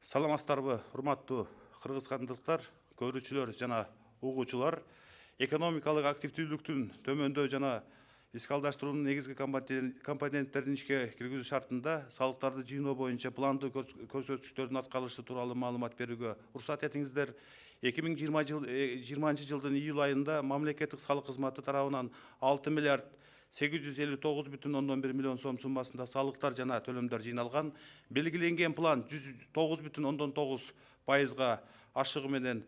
Саламатсыздарбы, урматтуу кыргызстандыктар, көрүүчүлөр жана угуучулар. Экономикалык активдүүлүктүн төмөндөө жана искалдаштыруунун негизги компоненттерин ишке киргизүү шартында салыктарды жыйноо боюнча пландуу көрсөткүчтөрдүн аткарылышы тууралуу маалымат берүүгө уруксат этиңиздер. 2020 жылдын июль айында мамлекеттик салык кызматы тарабынан 6 миллиард 859,1 миллион сом суммасында салыктар жана төлөмдөр жыйналган. Белгиленген план 109,9%га ашыгы менен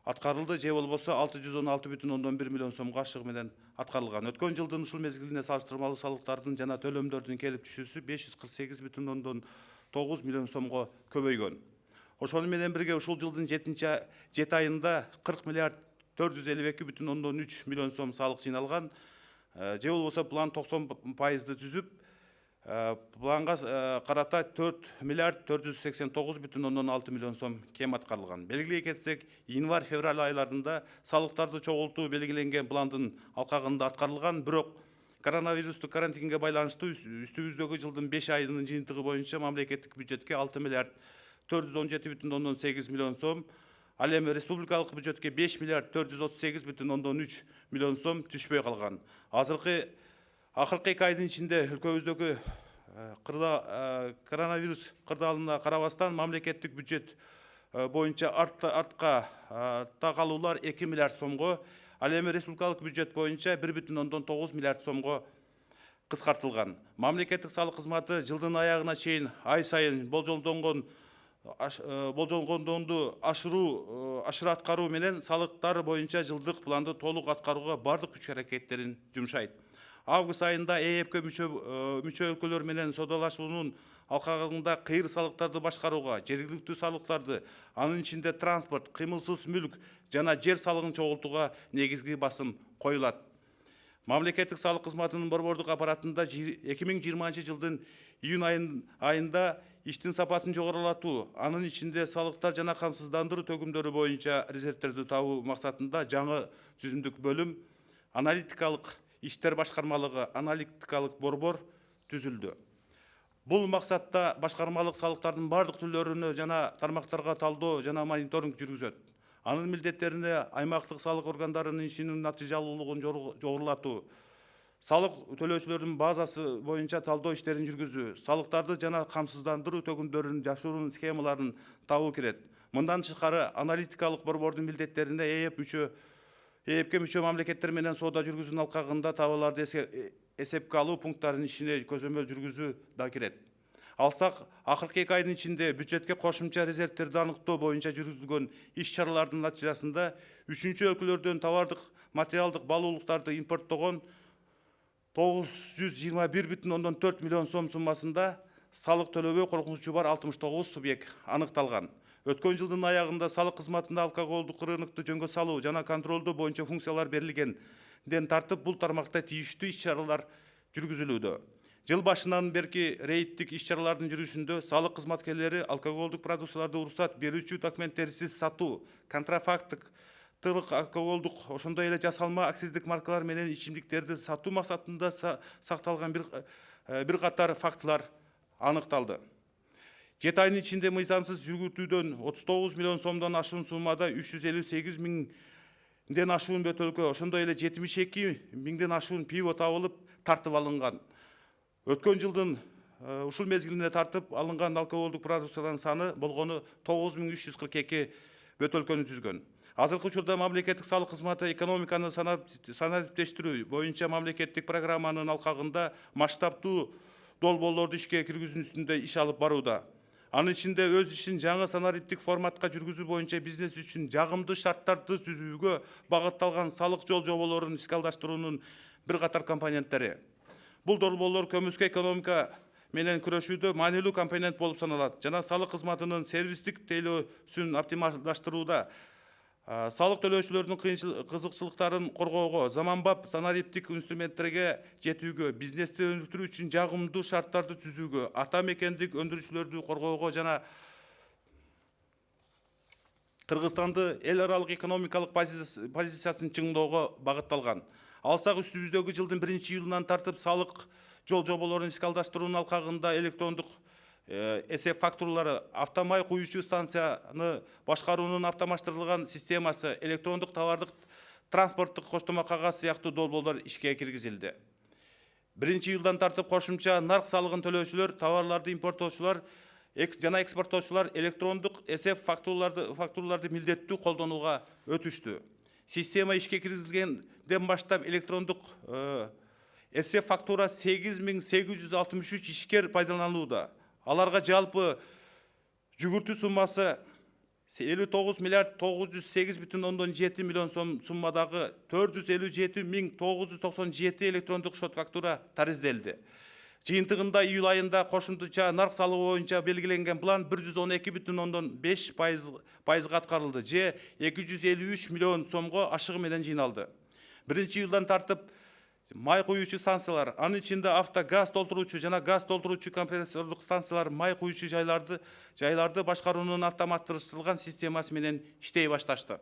аткарылды, же болбосо 616,1 миллион сомго ашыгы менен аткарылган. Өткөн жылдын ушул мезгилине салыштырмалуу салыктардын жана төлөмдөрдүн келип түшүүсү 548,9 миллион сомго көбөйгөн. Ошону менен бирге ушул жылдын 7 айында 40 миллиард 452,3 миллион сом салык жыйналган. Же болбосо план 90%ды түзүп, планга карата 4 миллиард 489,6 миллион сом кем аткарылган. Белгилей кетсек, январь-февраль айларында салыктарды чогултуу белгиленген пландын алкагында аткарылган, бирок коронавирустук карантинге байланыштуу үстүбүздөгү жылдын 5 айынын жыйынтыгы боюнча мамлекеттик бюджетке 6 миллиард 417,8 миллион сом, ал эми республикалык бюджетке 5 миллиард 438,3 миллион сом түшпөй калган. Акыркы 2 айдын ичинде өлкөбүздөгү коронавирус кырдаалына карабастан мамлекеттик бюджет боюнча артка калуулар 2 миллиард сомго, ал эми республикалык бюджет боюнча 1,9 миллиард сомго кыскартылган. Мамлекеттик салык кызматы жылдын аягына чейин ай сайын болжолгондонду ашыра аткаруу менен салыктар боюнча жылдык планды толук аткарууга бардык күч аракеттерин жумшайт. Август айында ЭЭПке мүчө өлкөлөр менен соодалашуунун алкагында кыйыр салыктарды башкарууга, жергиликтүү салыктарды, анын ичинде транспорт, кыймылсыз мүлк жана жер салыгын чогултууга негизги басым коюлат. Мамлекеттик салык кызматынын борбордук аппаратында 2020 жылдын июнь айында иштин сапатын жогорулатуу, анын ичинде салыктар жана камсыздандыруу төгүмдөрү боюнча резервтерди табуу максатында жаңы түзүмдүк бөлүм, аналитикалык иштер башкармалыгы, аналитикалык борбор түзүлдү. Бул максатта башкармалык салыктардын бардык түрлөрүнө жана тармактарга талдоо жана мониторинг жүргүзөт. Анын милдеттерине аймактык салык органдарынын ишинин натыйжалуулугун жогорулатуу, салык төлөөчүлөрдүн базасы боюнча талдоо иштерин жүргүзүү, салыктарды жана камсыздандыруу төгүмдөрүнүн жашыруун схемаларын табуу кирет. Мындан тышкары аналитикалык борбордун милдеттерине ЭЭПке мүчө мамлекеттер менен соода жүргүзүүнүн алкагында табууларды эсепке алуу пункттарынын ишине көзөмөл жүргүзүү да кирет. Алсак, акыркы 2 айдын ичинде бюджетке кошумча резервтерди аныктоо боюнча жүргүзүлгөн иш-чаралардын натыйжасында 3 өлкөлөрдөн товардык материалдык баалуулуктарды импорттогон 921,4 миллион сом суммасында салык төлөбөй коркунучу бар 69 субъект аныкталган. Өткөн жылдын аягында салык кызматында алкоголдук рынокду жөнгө салуу жана контролдоо боюнча функциялар берилгенден тартып, бул тармакта тийиштүү иш-чаралар жүргүзүлүүдө. Жыл башынан берки рейдтик иш-чаралардын жүрүшүндө салык кызматкерлери алкоголдук продукцияларды уруксат берүүчү документтерсиз сатуу, контрафакттык алкоголдук, ошондой эле жасалма акциздик маркалар менен ичимдиктерди сатуу максатында сакталган бир катар фактылар аныкталды. 7 айдын ичинде мыйзамсыз жүргүтүүдөн 39 миллион сомдон ашуун суммада 358 миңден ашуун бөтөлкө, ошондой эле 72 миңден ашуун пиво табылып, тартып алынган. Өткөн жылдын ушул мезгилине тартып алынган алкоголдук продукциянын саны болгону 9342 бөтөлкөнү түзгөн. Азыркы учурда мамлекеттик салык кызматы экономиканы санариптештирүү боюнча мамлекеттик программанын алкагында масштабтуу долбоорлорду ишке киргизүү үстүндө иш алып барууда. Анын ичинде өз ишин жаңы санариптик форматка жүргүзүү боюнча бизнес үчүн жагымдуу шарттарды түзүүгө багытталган салык жол жоболорун искалдаштыруунун бир катар компоненттери. Бул долбоорлор көмүскө экономика менен күрөшүүдө маанилүү компонент болуп саналат жана салык кызматынын сервистик тейлөөсүн оптималдаштырууда, салык төлөөчүлөрдүн кызыкчылыктарын коргоого, заманбап санариптик инструменттерге жетүүгө, бизнести өнүктүрүү үчүн жагымдуу шарттарды түзүүгө, ата мекендик өндүрүүчүлөрдү коргоого жана Кыргызстанды эл аралык экономикалык позициясын чыңдоого багытталган. Алсак, үстүбүздөгү жылдын 1 июлунан тартып салык жол жоболорун искалдаштыруунун алкагында электрондук эсеп фактуралары, автомай куюучу станцияны башкаруунун автомаштырылган системасы, электрондук товардык транспорттук коштомо кагаз сыяктуу долбоорлор ишке киргизилди. 1-июлдан тартып кошумча нарк салыгын төлөөчүлөр, товарларды импорттоочулар жана экспорттоочулар электрондук эсеп фактураларды милдеттүү колдонууга өтүштү. Система ишке киргизилгенден баштап электрондук эсеп фактура 8863 ишкер пайдаланууда. Аларга жалпы жүгүртүү суммасы 59 миллиард 908,7 миллион суммадагы 457,997 электрондук шот фактура таризделди. Жыйынтыгында июль айында кошумча нарк салыгы боюнча белгиленген план 112,5 пайызга аткарылды же 253 миллион сомго ашыгы менен жыйналды. 1-июлдан тартып май куюучу станциялар, анын ичинде авто газ толтуруучу жана газ толтуруучу компрессордук станциялар май куюучу жайларды башкаруунун автоматташтырылган системасы менен иштей башташты.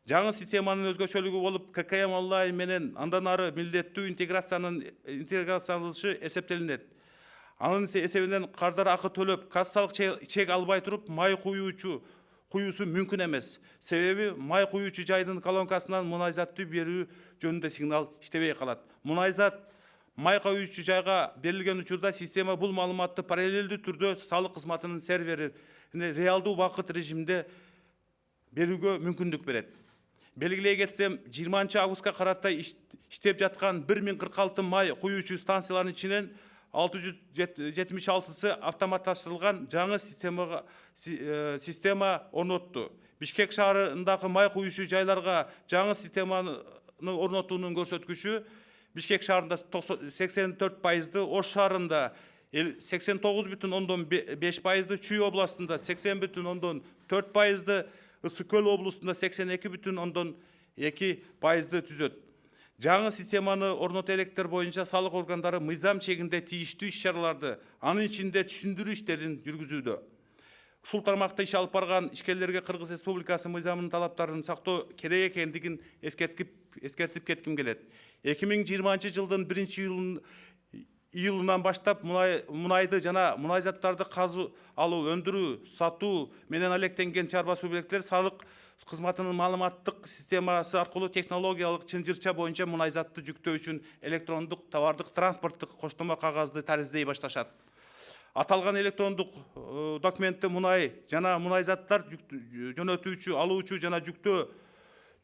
Жаңы системанын өзгөчөлүгү болуп, ККМ онлайн менен андан ары милдеттүү интеграцияланышы эсептелинет. Анын эсебинен кардар акы төлөп, кассалык чек албай туруп, май куюусу мүмкүн эмес. Себеби май куюучу жайдын колонкасынан мунайзатты берүү жөнүндө сигнал иштебей калат. Мунайзат май куюучу жайга берилген учурда система бул маалыматты параллелдүү түрдө салык кызматынын серверине реалдуу убакыт режимде берүүгө мүмкүндүк берет. Белгилей кетсем, 20 августка карата иштеп жаткан 1046 май куюучу станциялардын ичинен 676-сы автоматташтырылган жаңы система орнотту. Бишкек шаарындагы май куюучу жайларга жаңы системаны орнотуунун көрсөткүчү Бишкек шаарында 84%, Ош шаарында 89,5%, Чүй областында 80,4%, Ысыкөл областында 82,2% түзөт. Жаңы системаны орнотуу электер боюнча салык органдары мыйзам чегинде тийиштүү иш-чараларды, анын ичинде түшүндүрүү иштерин жүргүзүүдө. Ушул тармакта иш алып барган ишкерлерге Кыргыз Республикасы мыйзамынын талаптарын сактоо керек экендигин эскертип кетким келет. 2020 жылдын 1-июлунан баштап мунайды жана мунайзаттарды казуу, алуу, өндүрүү, сатуу менен алектенген чарба субъекттер салык кызматынын маалыматтык системасы аркылуу технологиялык чынжырча боюнча мунайзатты жүктөө үчүн электрондук товардык транспорттук коштомо кагазды тариздей башташат. Аталган электрондук документте мунай жана мунайзаттар жөнөтүүчү, алуучу жана жүктүү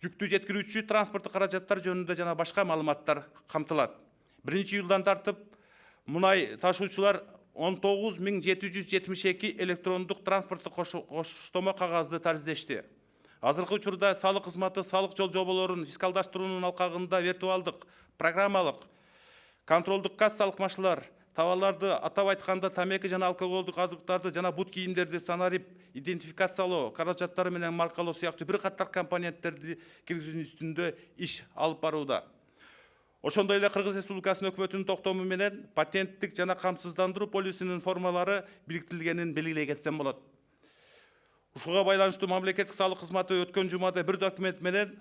жеткирүүчү транспорттук каражаттар жөнүндө жана башка маалыматтар камтылат. 1-июлдан тартып мунай ташуучулар 19772 электрондук транспорттук коштомо кагазды тариздешти. Азыркы учурда салык кызматы салык жоболорун фискалдаштыруунун алкагында виртуалдык, программалык, контролдук кассалык машиналар, товарларды атап айтканда тамеки жана алкоголдук азыктарды жана бут кийимдерди санарип, идентификациялоо, каражаттары менен маркалоо сыяктуу бир катар компоненттерди киргизүү үстүндө иш алып барууда. Ошондой эле Кыргыз Республикасынын өкмөтүнүн токтому менен патенттик жана камсыздандыруу полисинин формалары бириктирилгенин белгилей кетсем болот. Ушуга байланыштуу мамлекеттик салык кызматы өткөн жумада бир документ менен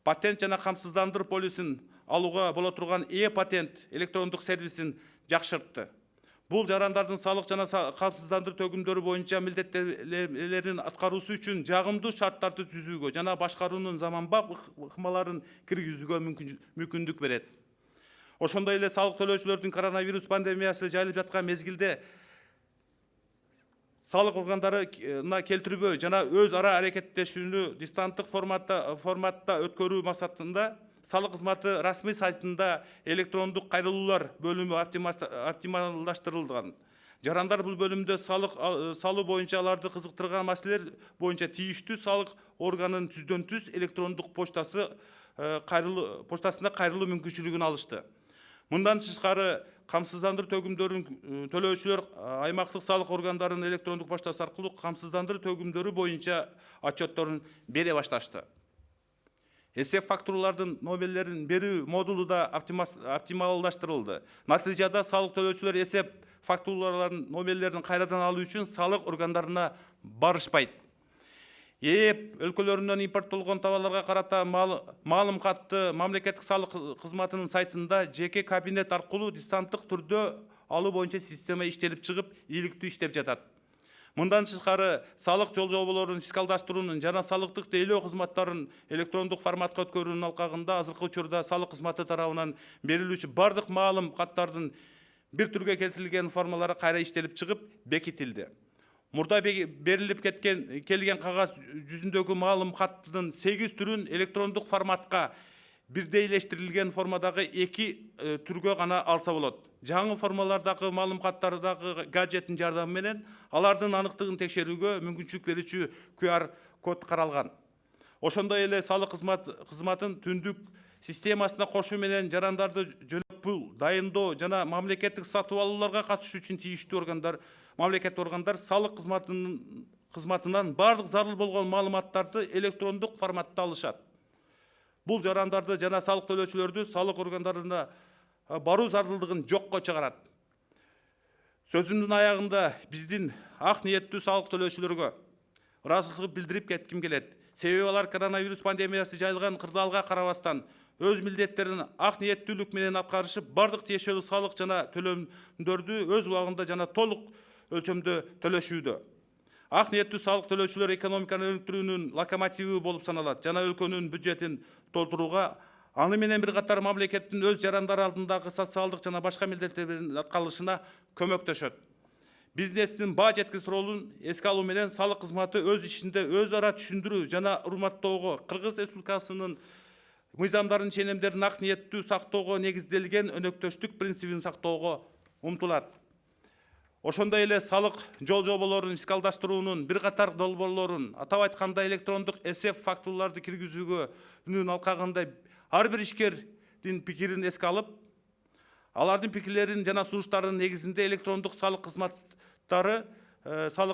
патент жана камсыздандыруу полисин алууга боло турган патент электрондук сервисин жакшыртты. Бул жарандардын салык жана камсыздандыруу төгүмдөрү боюнча милдеттенмелерин аткаруусу үчүн жагымдуу шарттарды түзүүгө жана башкаруунун заманбап ыкмаларын киргизүүгө мүмкүндүк берет. Ошондой эле салык төлөөчүлөрдүн коронавирус пандемиясы жайылып жаткан мезгилде салык органдарына келтирбөө жана өз ара аракеттешүүнү дистанттык форматта өткөрүү максатында салык кызматы расмий сайтында электрондук кайрылуулар бөлүмү оптималдаштырылган. Жарандар бул бөлүмдө салуу боюнча аларды кызыктырган маселелер боюнча тийиштүү салык органынын түздөн-түз электрондук поштасына кайрылуу мүмкүнчүлүгүн алышты. Мындан тышкары камсыздандыруу төгүмдөрүн төлөөчүлөр аймактык салык органдарынын электрондук поштасы аркылуу камсыздандыруу төгүмдөрү боюнча отчетторун бере башташты. Эсеп фактуралардын номерлерин берүү модулу да оптималдаштырылды. Натыйжада салык төлөөчүлөр эсеп фактуралардын номерлерин кайрадан алуу үчүн салык органдарына барышпайт. Өлкөлөрүнөн импорттолгон товарларга карата маалым катты мамлекеттик салык кызматынын сайтында жеке кабинет аркылуу дистанттык түрдө алуу боюнча система иштелип чыгып, ийгиликтүү иштеп жатат. Мындан тышкары салык жол жоболорун фискалдаштыруунун жана салыктык тейлөө кызматтарын электрондук форматка өткөрүүнүн алкагында азыркы учурда салык кызматы тарабынан берилүүчү бардык маалым каттардын бир түргө келтирилген формалары кайра иштелип чыгып бекитилди. Мурда берилип келген кагаз жүзүндөгү маалым каттын 8 түрүн электрондук форматка бирдейлештирилген формадагы 2 түргө гана алса болот. Жаңы формалардагы маалым каттардагы гаджеттин жардамы менен алардын аныктыгын текшерүүгө мүмкүнчүлүк берүүчү QR код каралган. Ошондой эле салык кызматын түндүк системасына кошуу менен жарандарды жөнөтпүл, дайындоо жана мамлекеттик сатып алууларга катышуу үчүн тийиштүү мамлекеттик органдар салык кызматынан бардык зарыл болгон маалыматтарды электрондук форматта алышат. Бул жарандарды жана салык төлөөчүлөрдү салык органдарына баруу зарылдыгын жокко чыгарат. Сөзүмдүн аягында биздин ак ниеттүү салык төлөөчүлөргө ыраазычылык билдирип кетким келет. Себеби алар коронавирус пандемиясы жайылган кырдаалга карабастан өз милдеттерин ак ниеттүүлүк менен аткарышып, бардык тиешелүү салык жана төлөмдөрдү өз убагында жана толук өлчөмдө төлөшүүдө. Ак ниеттүү салык төлөөчүлөр экономиканы өнүктүрүүнүн локомотиви болуп саналат жана өлкөнүн бюджетин толтурууга, аны менен бир катар мамлекеттин өз жарандары алдындагы социалдык жана башка милдеттердин аткарылышына көмөктөшөт. Бизнестин баа жеткис ролун эске алуу менен салык кызматы өз ишинде өз ара түшүндүрүү жана урматтоого, Кыргыз Республикасынын мыйзамдарын, ченемдерин ак ниеттүү сактоого негизделген өнөктөштүк принцибин сактоого умтулат. Ошондой эле салык жол жоболорун фискалдаштыруунун бир катар долбоорлорун, атап айтканда электрондук эсеп фактураларды киргизүүнүн алкагында ар бир ишкердин пикирин эске алып, алардын пикирлерин жана сунуштарынын негизинде электрондук салык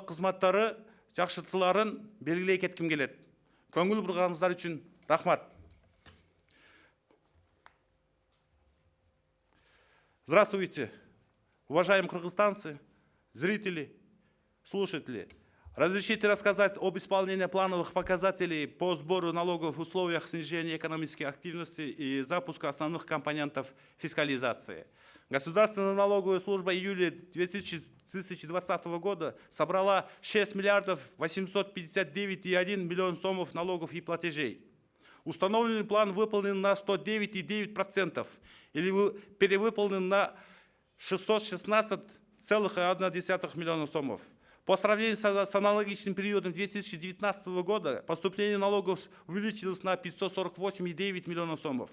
кызматтары жакшыртууларын белгилей кетким келет. Көңүл бурганыңыздар үчүн рахмат. Здравствуйте, уважаемые кыргызстанцы, зрители, слушатели. Разрешите рассказать об исполнении плановых показателей по сбору налогов в условиях снижения экономической активности и запуска основных компонентов фискализации. Государственная налоговая служба в июле 2020 года собрала 6 миллиардов 859,1 миллион сомов налогов и платежей. Установленный план выполнен на 109,9% или перевыполнен на 616,1 миллиона сомов. По сравнению с аналогичным периодом 2019 года поступление налогов увеличилось на 548,9 миллионов сомов.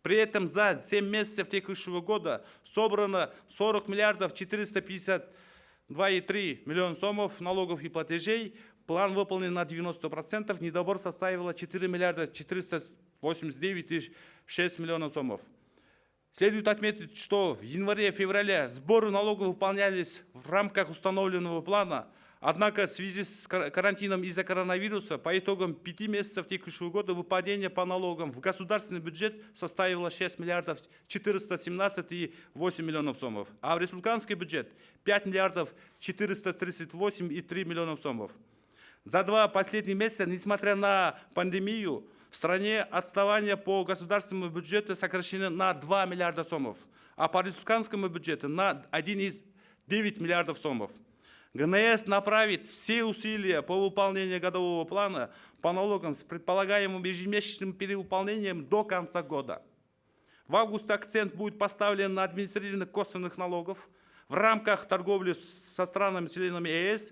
При этом за 7 месяцев текущего года собрано 40 миллиардов 452,3 миллиона сомов налогов и платежей. План выполнен на 90%, недобор составило 4 миллиарда 489,6 миллионов сомов. Следует отметить, что в январе-феврале сборы налогов выполнялись в рамках установленного плана, однако в связи с карантином из-за коронавируса по итогам 5 месяцев текущего года выпадение по налогам в государственный бюджет составило 6 миллиардов 417,8 миллионов сомов, а в республиканский бюджет 5 миллиардов 438,3 миллионов сомов. За 2 последних месяца, несмотря на пандемию, в стране отставание по государственному бюджету сокращено на 2 миллиарда сомов, а по республиканскому бюджету на 1,9 миллиардов сомов. ГНС направит все усилия по выполнению годового плана по налогам с предполагаемым ежемесячным перевыполнением до конца года. В августе акцент будет поставлен на администрирование косвенных налогов в рамках торговли со странами-членами ЕС,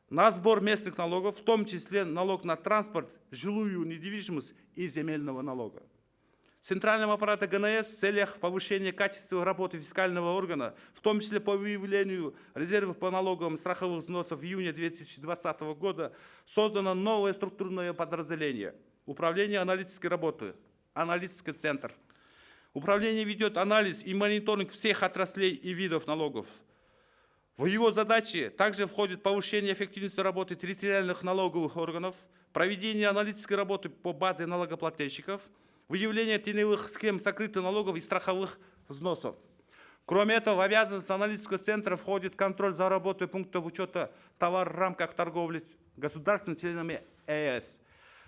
на сбор местных налогов, в том числе налог на транспорт, жилую недвижимость и земельного налога. В центральном аппарате ГНС в целях повышения качества работы фискального органа, в том числе по выявлению резервов по налоговым страховых взносов в июне 2020 года, создано новое структурное подразделение – Управление аналитической работы, аналитический центр. Управление ведет анализ и мониторинг всех отраслей и видов налогов. В его задачи также входит повышение эффективности работы территориальных налоговых органов, проведение аналитической работы по базе налогоплательщиков, выявление теневых схем сокрытия налогов и страховых взносов. Кроме этого, в обязанности аналитического центра входит контроль за работой пунктов учета товаров в рамках торговли государственными членами ЕС.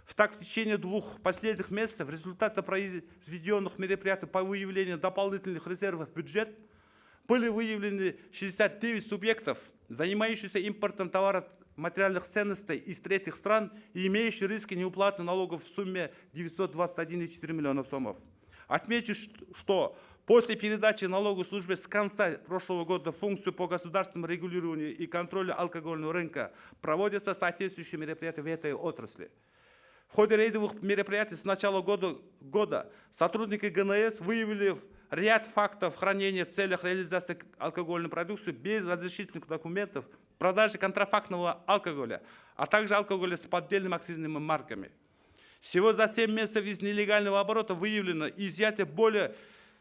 В течение 2 последних месяцев результаты произведенных мероприятий по выявлению дополнительных резервов в бюджет Были выявлены 69 субъектов, занимающихся импортом товаров материальных ценностей из третьих стран и имеющие риски неуплаты налогов в сумме 921,4 миллиона сомов. Отмечу, что после передачи налоговой службе с конца прошлого года функцию по государственному регулированию и контролю алкогольного рынка проводятся соответствующие мероприятия в этой отрасли. В ходе рейдовых мероприятий с начала года сотрудники ГНС выявили ряд фактов хранения в целях реализации алкогольной продукции без разрешительных документов, продажи контрафактного алкоголя, а также алкоголя с поддельными акцизными марками. Всего за 7 месяцев из нелегального оборота выявлено изъятие более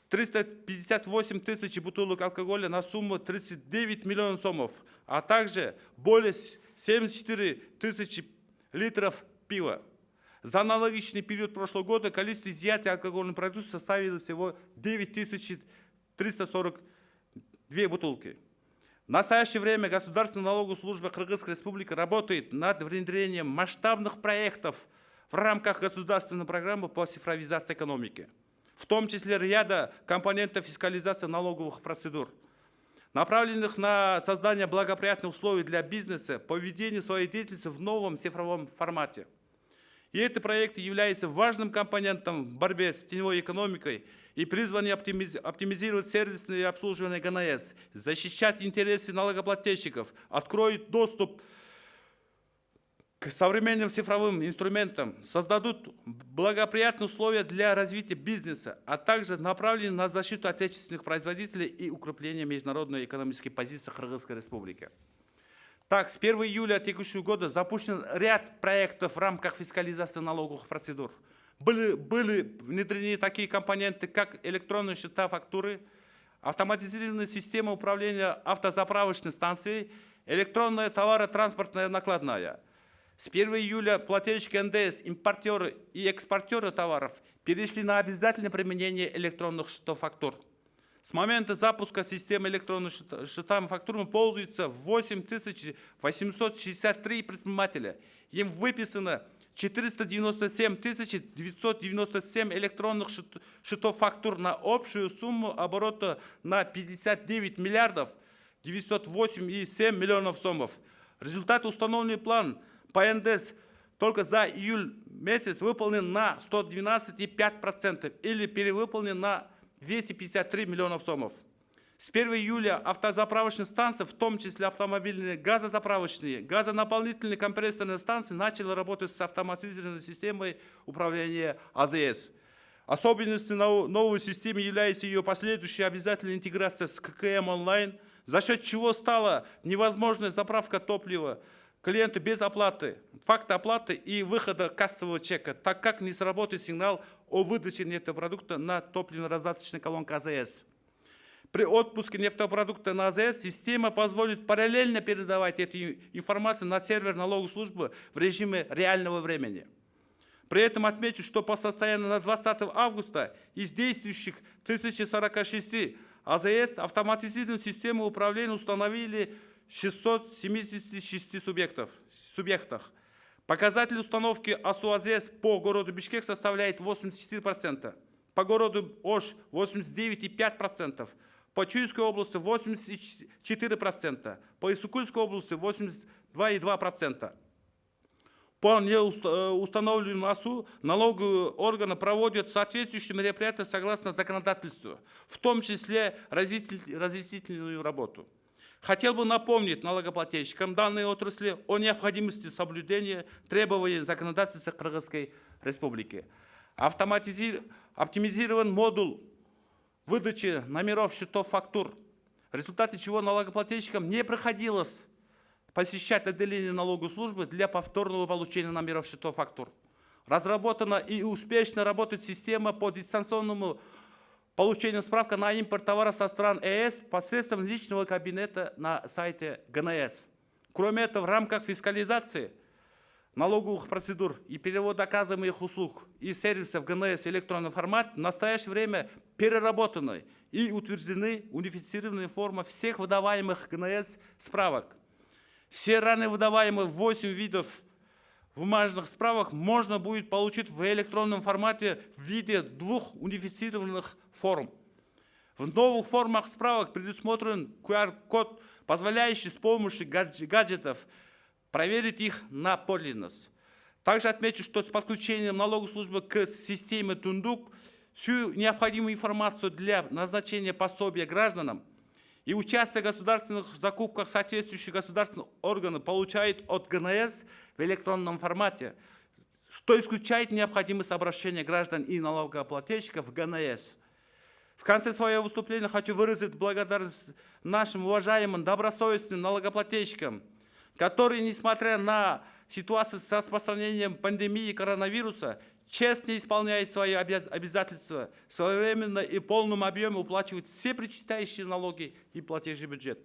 358 тысяч бутылок алкоголя на сумму 39 миллионов сомов, а также более 74 тысячи литров пива. За аналогичный период прошлого года количество изъятия алкогольной продукции составило всего 9342 бутылки. В настоящее время Государственная налоговая служба Кыргызской Республики работает над внедрением масштабных проектов в рамках государственной программы по цифровизации экономики, в том числе ряда компонентов фискализации налоговых процедур, направленных на создание благоприятных условий для бизнеса по ведению своей деятельности в новом цифровом формате. И эти проекты являются важным компонентом в борьбе с теневой экономикой и призваны оптимизировать сервисное обслуживание ГНС, защищать интересы налогоплательщиков, откроют доступ к современным цифровым инструментам, создадут благоприятные условия для развития бизнеса, а также направлены на защиту отечественных производителей и укрепление международной экономической позиции Кыргызской Республики. Так, с 1 июля текущего года запущен ряд проектов в рамках фискализации налоговых процедур. Были внедрены такие компоненты, как электронные счета фактуры, автоматизированная система управления автозаправочной станцией, электронная товаротранспортная накладная. С 1 июля плательщики НДС, импортеры и экспортеры товаров перешли на обязательное применение электронных счетов фактур. С момента запуска системы электронных счетов фактурами пользуются 8863 предпринимателя. Им выписано 497 997 электронных счетов фактур на общую сумму оборота на 59 миллиардов 908,7 миллионов сомов. Результат установленный план по НДС только за июль месяц выполнен на 112,5% или перевыполнен на 253 миллионов сомов. С 1 июля автозаправочные станции, в том числе автомобильные газозаправочные, газонаполнительные компрессорные станции, начали работать с автоматизированной системой управления АЗС. Особенностью новой системы является ее последующая обязательная интеграция с ККМ онлайн, за счет чего стала невозможной заправка топлива клиенту без оплаты, факта оплаты и выхода кассового чека, так как не сработает сигнал о выдаче нефтепродукта на топливно-раздаточной колонке АЗС. При отпуске нефтепродукта на АЗС система позволит параллельно передавать эту информацию на сервер налоговой службы в режиме реального времени. При этом отмечу, что по состоянию на 20 августа из действующих 1046 АЗС автоматизированную систему управления установили 676 субъектах. Показатель установки АСУ АЗС по городу Бишкек составляет 84%, по городу Ош 89,5%, по Чуйской области 84%, по Иссыкульской области 82,2%. По неустановленному АСУ налоговые органы проводят соответствующие мероприятия согласно законодательству, в том числе разъяснительную работу. Хотел бы напомнить налогоплательщикам данной отрасли о необходимости соблюдения требований законодательства Кыргызской Республики. Оптимизирован модуль выдачи номеров счетов фактур, в результате чего налогоплательщикам не приходилось посещать отделение налоговой службы для повторного получения номеров счетов фактур. Разработана и успешно работает система по дистанционному получению справки на импорт товаров со стран ЕС посредством личного кабинета на сайте ГНС. Кроме этого, в рамках фискализации налоговых процедур и перевода оказываемых услуг и сервисов ГНС в электронный формат в настоящее время переработаны и утверждены унифицированные формы всех выдаваемых ГНС справок. Все ранее выдаваемые 8 видов бумажных справок можно будет получить в электронном формате в виде 2 унифицированных форм. В новых формах справок предусмотрен QR-код, позволяющий с помощью гаджетов проверить их на подлинность. Также отмечу, что с подключением налоговой службы к системе Тундук всю необходимую информацию для назначения пособия гражданам и участие в государственных закупках соответствующих государственных органов получают от ГНС в электронном формате, что исключает необходимость обращения граждан и налогоплательщиков в ГНС. В конце своего выступления хочу выразить благодарность нашим уважаемым добросовестным налогоплательщикам, которые, несмотря на ситуацию с распространением пандемии коронавируса, честно исполняют свои обязательства, своевременно и в полном объеме уплачивают все причитающие налоги и платежи в бюджет.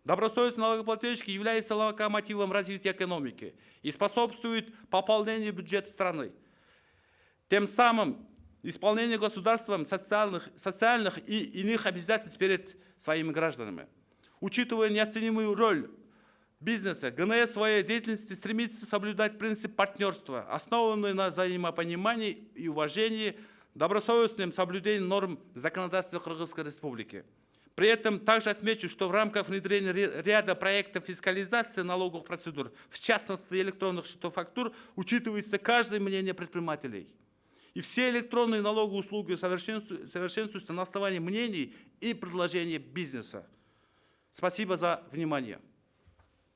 Добросовестные налогоплательщики являются локомотивом развития экономики и способствуют пополнению бюджета страны. Тем самым исполнение государством социальных и иных обязательств перед своими гражданами. Учитывая неоценимую роль бизнеса, ГНС в своей деятельности стремится соблюдать принцип партнерства, основанный на взаимопонимании и уважении, добросовестным соблюдением норм законодательства Кыргызской Республики. При этом также отмечу, что в рамках внедрения ряда проектов фискализации налоговых процедур, в частности электронных счетов фактур, учитывается каждое мнение предпринимателей. И все электронные налоговые услуги совершенствуются на основании мнений и предложений бизнеса. Спасибо за внимание.